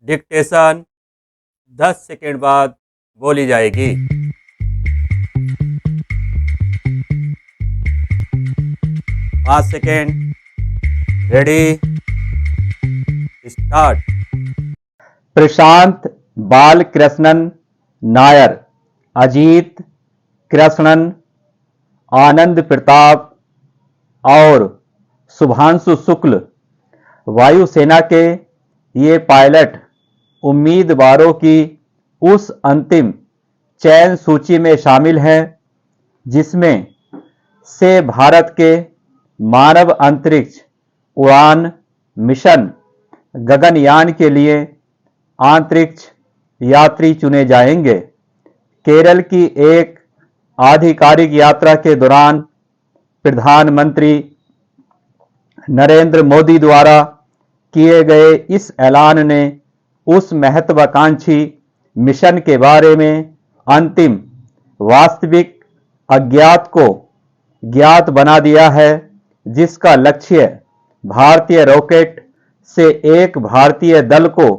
Dictation 10 second बाद बोली जाएगी। 5 second. Ready, start. Prashant Balakrishnan Nair, Ajit Krishnan, Anand Pratap और शुभांशु शुक्ल वायुसेना के ये पायलट उम्मीदवारों की उस अंतिम चयन सूची में शामिल हैं जिसमें से भारत के मानव अंतरिक्ष उड़ान मिशन गगनयान के लिए अंतरिक्ष यात्री चुने जाएंगे। केरल की एक आधिकारिक यात्रा के दौरान प्रधानमंत्री नरेंद्र मोदी द्वारा किए गए इस ऐलान ने उस महत्वाकांक्षी मिशन के बारे में अंतिम वास्तविक अज्ञात को ज्ञात बना दिया है, जिसका लक्ष्य भारतीय रॉकेट से एक भारतीय दल को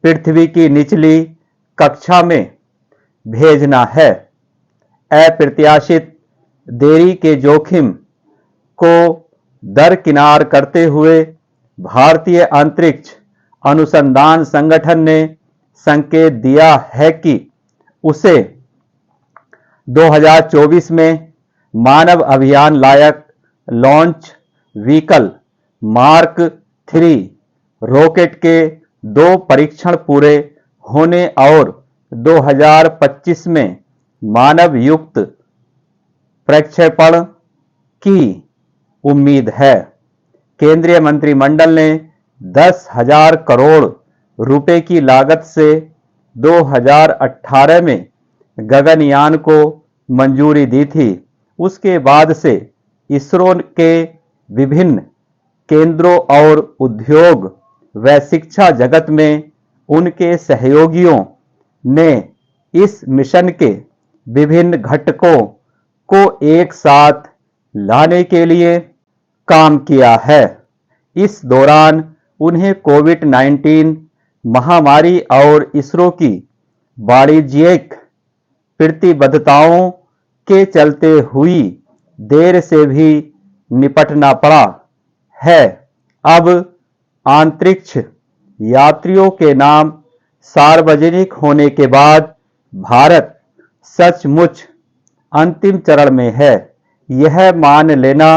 पृथ्वी की निचली कक्षा में भेजना है। अप्रत्याशित देरी के जोखिम को दरकिनार करते हुए भारतीय अंतरिक्ष अनुसंधान संगठन ने संकेत दिया है कि उसे 2024 में मानव अभियान लायक लॉन्च व्हीकल मार्क 3 रॉकेट के 2 परीक्षण पूरे होने और 2025 में मानव युक्त प्रक्षेपण की उम्मीद है। केंद्रीय मंत्रिमंडल ने 10,000 करोड़ रुपए की लागत से 2018 में गगनयान को मंजूरी दी थी। उसके बाद से इसरो के विभिन्न केंद्रों और उद्योग व शिक्षा जगत में उनके सहयोगियों ने इस मिशन के विभिन्न घटकों को एक साथ लाने के लिए काम किया है। इस दौरान उन्हें कोविड-19 महामारी और इसरो की वाणिज्यिक प्रतिबद्धताओं के चलते हुई देर से भी निपटना पड़ा है। अब अंतरिक्ष यात्रियों के नाम सार्वजनिक होने के बाद भारत सचमुच अंतिम चरण में है। यह मान लेना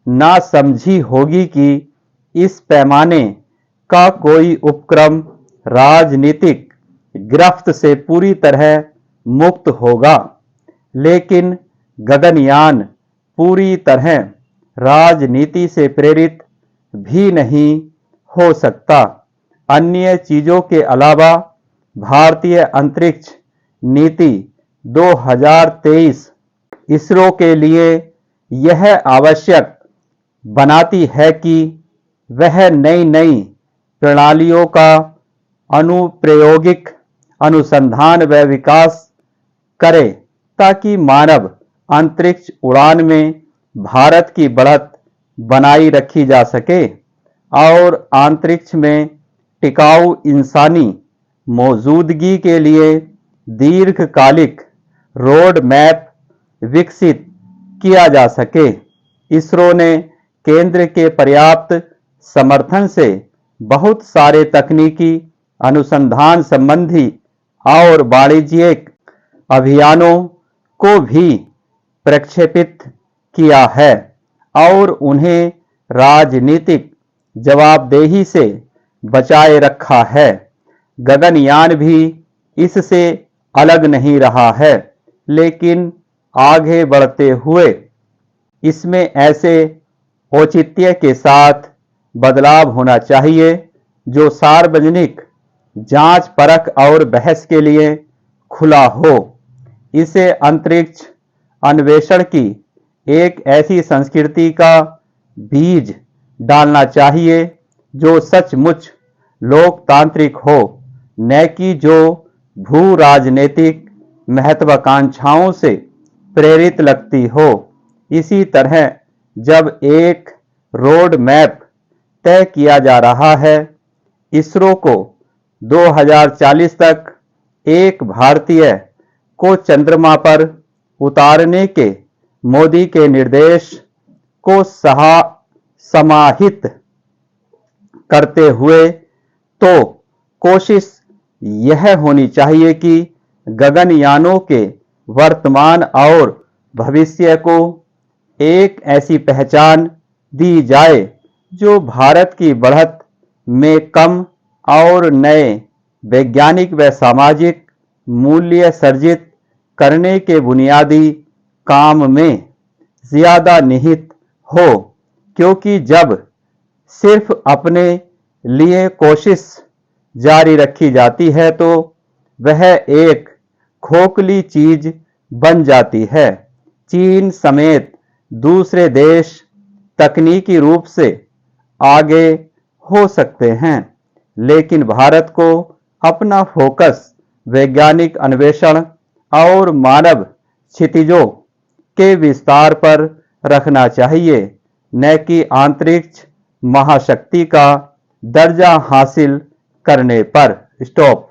नासमझी होगी कि इस पैमाने का कोई उपक्रम राजनीतिक गिरफ्त से पूरी तरह मुक्त होगा, लेकिन गगनयान पूरी तरह राजनीति से प्रेरित भी नहीं हो सकता। अन्य चीजों के अलावा भारतीय अंतरिक्ष नीति 2023 इसरो के लिए यह आवश्यक बनाती है कि वह नई प्रणालियों का अनुप्रयोगिक अनुसंधान व विकास करे ताकि मानव अंतरिक्ष उड़ान में भारत की बढ़त बनाई रखी जा सके और अंतरिक्ष में टिकाऊ इंसानी मौजूदगी के लिए दीर्घकालिक रोड मैप विकसित किया जा सके। इसरो ने केंद्र के पर्याप्त समर्थन से बहुत सारे तकनीकी अनुसंधान संबंधी और वाणिज्यिक अभियानों को भी प्रक्षेपित किया है और उन्हें राजनीतिक जवाबदेही से बचाए रखा है। गगनयान भी इससे अलग नहीं रहा है, लेकिन आगे बढ़ते हुए इसमें ऐसे औचित्य के साथ बदलाव होना चाहिए जो सार्वजनिक जांच परख और बहस के लिए खुला हो। इसे अंतरिक्ष अन्वेषण की एक ऐसी संस्कृति का बीज डालना चाहिए जो सचमुच लोकतांत्रिक हो, न कि जो भू राजनीतिक महत्वाकांक्षाओं से प्रेरित लगती हो। इसी तरह जब एक रोड मैप तय किया जा रहा है, इसरो को 2040 तक एक भारतीय को चंद्रमा पर उतारने के मोदी के निर्देश को समाहित करते हुए तो कोशिश यह होनी चाहिए कि गगनयानों के वर्तमान और भविष्य को एक ऐसी पहचान दी जाए जो भारत की बढ़त में कम और नए वैज्ञानिक व सामाजिक मूल्य सर्जित करने के बुनियादी काम में ज्यादा निहित हो, क्योंकि जब सिर्फ अपने लिए कोशिश जारी रखी जाती है तो वह एक खोखली चीज बन जाती है। चीन समेत दूसरे देश तकनीकी रूप से आगे हो सकते हैं, लेकिन भारत को अपना फोकस वैज्ञानिक अन्वेषण और मानव क्षितिजों के विस्तार पर रखना चाहिए, न कि अंतरिक्ष महाशक्ति का दर्जा हासिल करने पर। स्टॉप।